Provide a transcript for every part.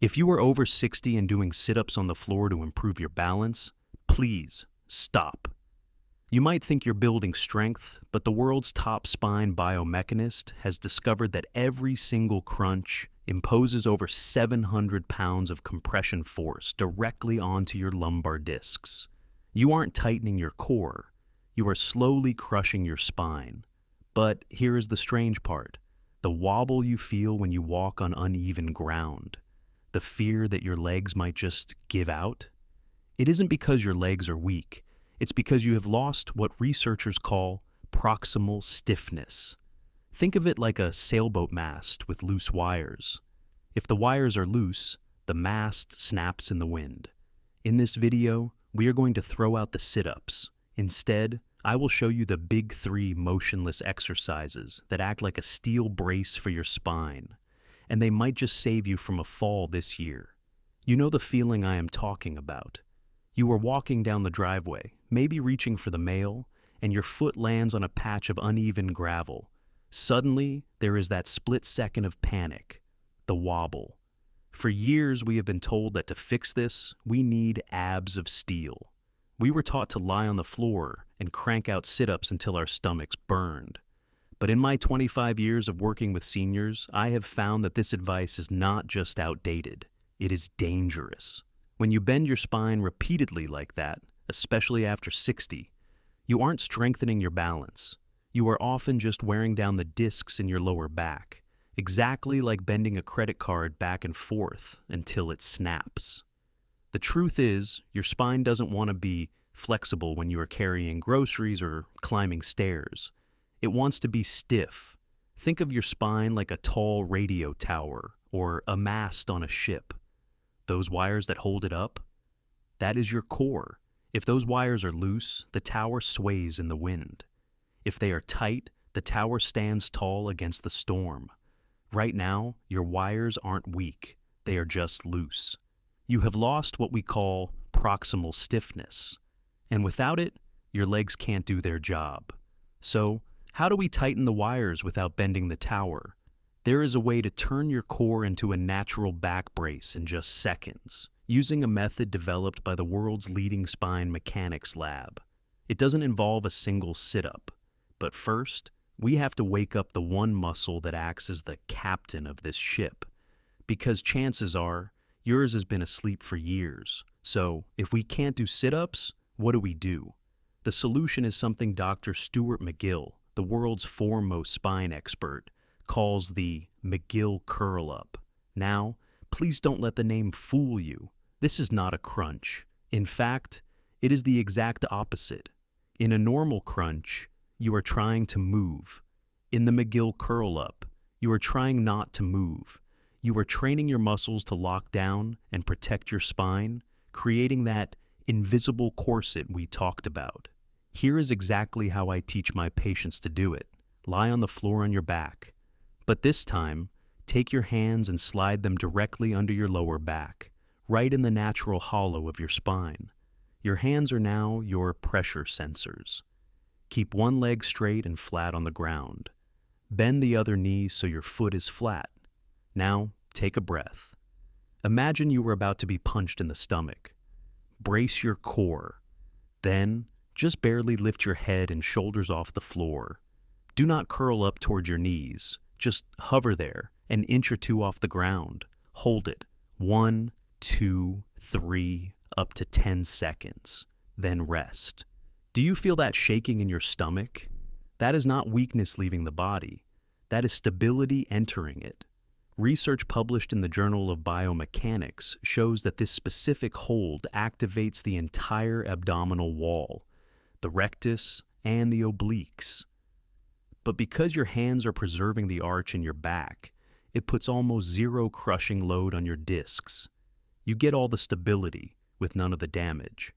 If you are over 60 and doing sit-ups on the floor to improve your balance, please stop. You might think you're building strength, but the world's top spine biomechanist has discovered that every single crunch imposes over 700 pounds of compression force directly onto your lumbar discs. You aren't tightening your core, you are slowly crushing your spine. But here is the strange part: the wobble you feel when you walk on uneven ground, the fear that your legs might just give out. It isn't because your legs are weak, it's because you have lost what researchers call proximal stiffness. Think of it like a sailboat mast with loose wires. If the wires are loose, the mast snaps in the wind. In this video, we are going to throw out the sit-ups. Instead, I will show you the big 3 motionless exercises that act like a steel brace for your spine, and they might just save you from a fall this year. You know the feeling I am talking about. You are walking down the driveway, maybe reaching for the mail, and your foot lands on a patch of uneven gravel. Suddenly, there is that split second of panic, the wobble. For years, we have been told that to fix this, we need abs of steel. We were taught to lie on the floor and crank out sit-ups until our stomachs burned. But in my 25 years of working with seniors, I have found that this advice is not just outdated, it is dangerous. When you bend your spine repeatedly like that, especially after 60, you aren't strengthening your balance. You are often just wearing down the discs in your lower back, exactly like bending a credit card back and forth until it snaps. The truth is, your spine doesn't want to be flexible when you are carrying groceries or climbing stairs. It wants to be stiff. Think of your spine like a tall radio tower or a mast on a ship. Those wires that hold it up, that is your core. If those wires are loose, the tower sways in the wind. If they are tight, the tower stands tall against the storm. Right now, your wires aren't weak, they are just loose. You have lost what we call proximal stiffness, and without it, your legs can't do their job. So, how do we tighten the wires without bending the tower? There is a way to turn your core into a natural back brace in just seconds, using a method developed by the world's leading spine mechanics lab. It doesn't involve a single sit-up, but first, we have to wake up the one muscle that acts as the captain of this ship, because chances are, yours has been asleep for years. So, if we can't do sit-ups, what do? The solution is something Dr. Stuart McGill, the world's foremost spine expert, calls the McGill curl-up. Now, please don't let the name fool you. This is not a crunch. In fact, it is the exact opposite. In a normal crunch, you are trying to move. In the McGill curl-up, you are trying not to move. You are training your muscles to lock down and protect your spine, creating that invisible corset we talked about. Here is exactly how I teach my patients to do it. Lie on the floor on your back. But this time, take your hands and slide them directly under your lower back, right in the natural hollow of your spine. Your hands are now your pressure sensors. Keep one leg straight and flat on the ground. Bend the other knee so your foot is flat. Now, take a breath. Imagine you were about to be punched in the stomach. Brace your core. Then, just barely lift your head and shoulders off the floor. Do not curl up toward your knees. Just hover there, an inch or 2 off the ground. Hold it. 1, 2, 3, up to 10 seconds. Then rest. Do you feel that shaking in your stomach? That is not weakness leaving the body. That is stability entering it. Research published in the Journal of Biomechanics shows that this specific hold activates the entire abdominal wall, the rectus, and the obliques. But because your hands are preserving the arch in your back, it puts almost zero crushing load on your discs. You get all the stability with none of the damage.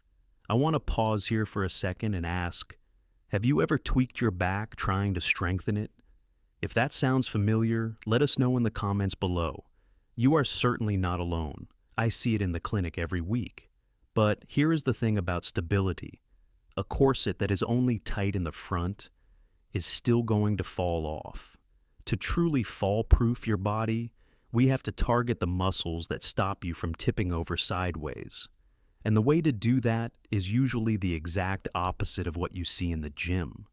I want to pause here for a second and ask, have you ever tweaked your back trying to strengthen it? If that sounds familiar, let us know in the comments below. You are certainly not alone. I see it in the clinic every week. But here is the thing about stability. A corset that is only tight in the front is still going to fall off. To truly fall-proof your body, We have to target the muscles that stop you from tipping over sideways. And the way to do that is usually the exact opposite of what you see in the gym.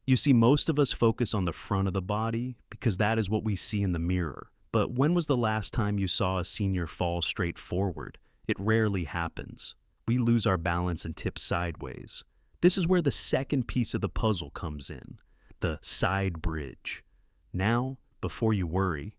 You see, most of us focus on the front of the body because that is what we see in the mirror. But when was the last time you saw a senior fall straight forward? It rarely happens. We lose our balance and tip sideways. This is where the second piece of the puzzle comes in, the side bridge. Now, before you worry,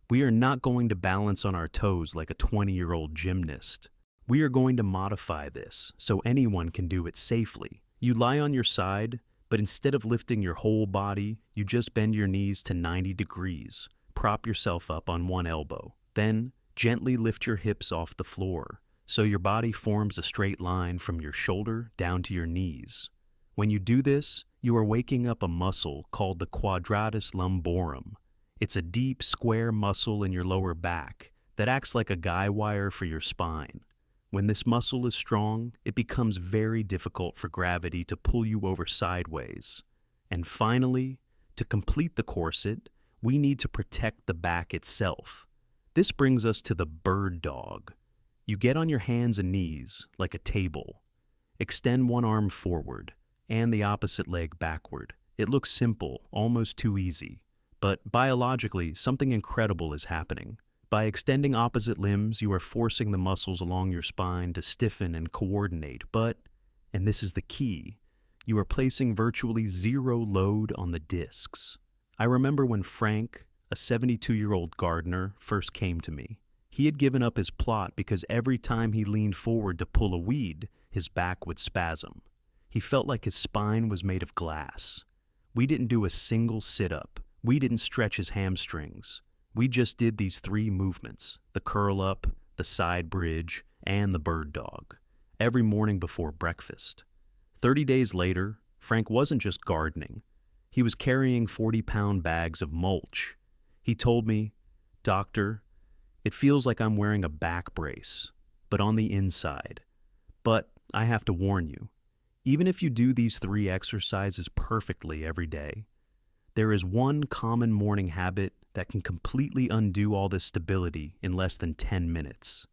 we are not going to balance on our toes like a 20-year-old gymnast. We are going to modify this so anyone can do it safely. You lie on your side, but instead of lifting your whole body, you just bend your knees to 90 degrees. Prop yourself up on one elbow. Then, gently lift your hips off the floor so your body forms a straight line from your shoulder down to your knees. When you do this, you are waking up a muscle called the quadratus lumborum. It's a deep, square muscle in your lower back that acts like a guy wire for your spine. When this muscle is strong, it becomes very difficult for gravity to pull you over sideways. And finally, to complete the corset, we need to protect the back itself. This brings us to the bird dog. You get on your hands and knees, like a table. Extend one arm forward, and the opposite leg backward. It looks simple, almost too easy. But biologically, something incredible is happening. By extending opposite limbs, you are forcing the muscles along your spine to stiffen and coordinate, but, and this is the key, you are placing virtually zero load on the discs. I remember when Frank, a 72-year-old gardener, first came to me. He had given up his plot because every time he leaned forward to pull a weed, his back would spasm. He felt like his spine was made of glass. We didn't do a single sit-up. We didn't stretch his hamstrings. We just did these 3 movements, the curl up, the side bridge, and the bird dog, every morning before breakfast. 30 days later, Frank wasn't just gardening. He was carrying 40-pound bags of mulch. He told me, "Doctor, it feels like I'm wearing a back brace, but on the inside. But I have to warn you, even if you do these 3 exercises perfectly every day, there is one common morning habit that can completely undo all this stability in less than 10 minutes.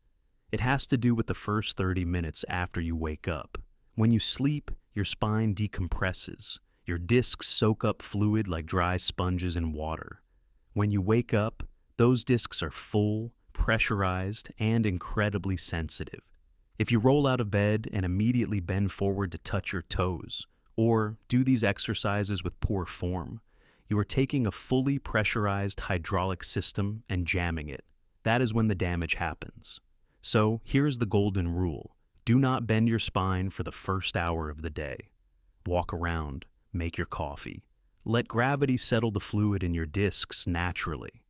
It has to do with the first 30 minutes after you wake up. When you sleep, your spine decompresses. Your discs soak up fluid like dry sponges in water. When you wake up, those discs are full, pressurized, and incredibly sensitive. If you roll out of bed and immediately bend forward to touch your toes, or do these exercises with poor form, you are taking a fully pressurized hydraulic system and jamming it. That is when the damage happens. So here's the golden rule. Do not bend your spine for the first hour of the day. Walk around, make your coffee. Let gravity settle the fluid in your discs naturally.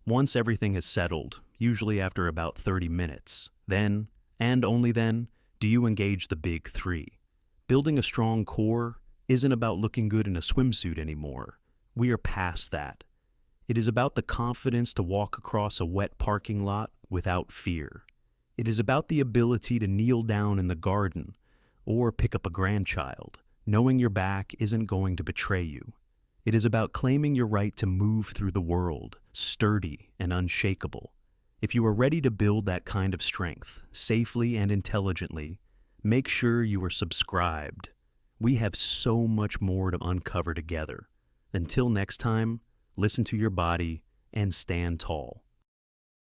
Once everything is settled, usually after about 30 minutes, then, and only then, do you engage the big 3. Building a strong core isn't about looking good in a swimsuit anymore. We are past that. It is about the confidence to walk across a wet parking lot without fear. It is about the ability to kneel down in the garden or pick up a grandchild, knowing your back isn't going to betray you. It is about claiming your right to move through the world, sturdy and unshakable. If you are ready to build that kind of strength, safely and intelligently, make sure you are subscribed. We have so much more to uncover together. Until next time, listen to your body and stand tall.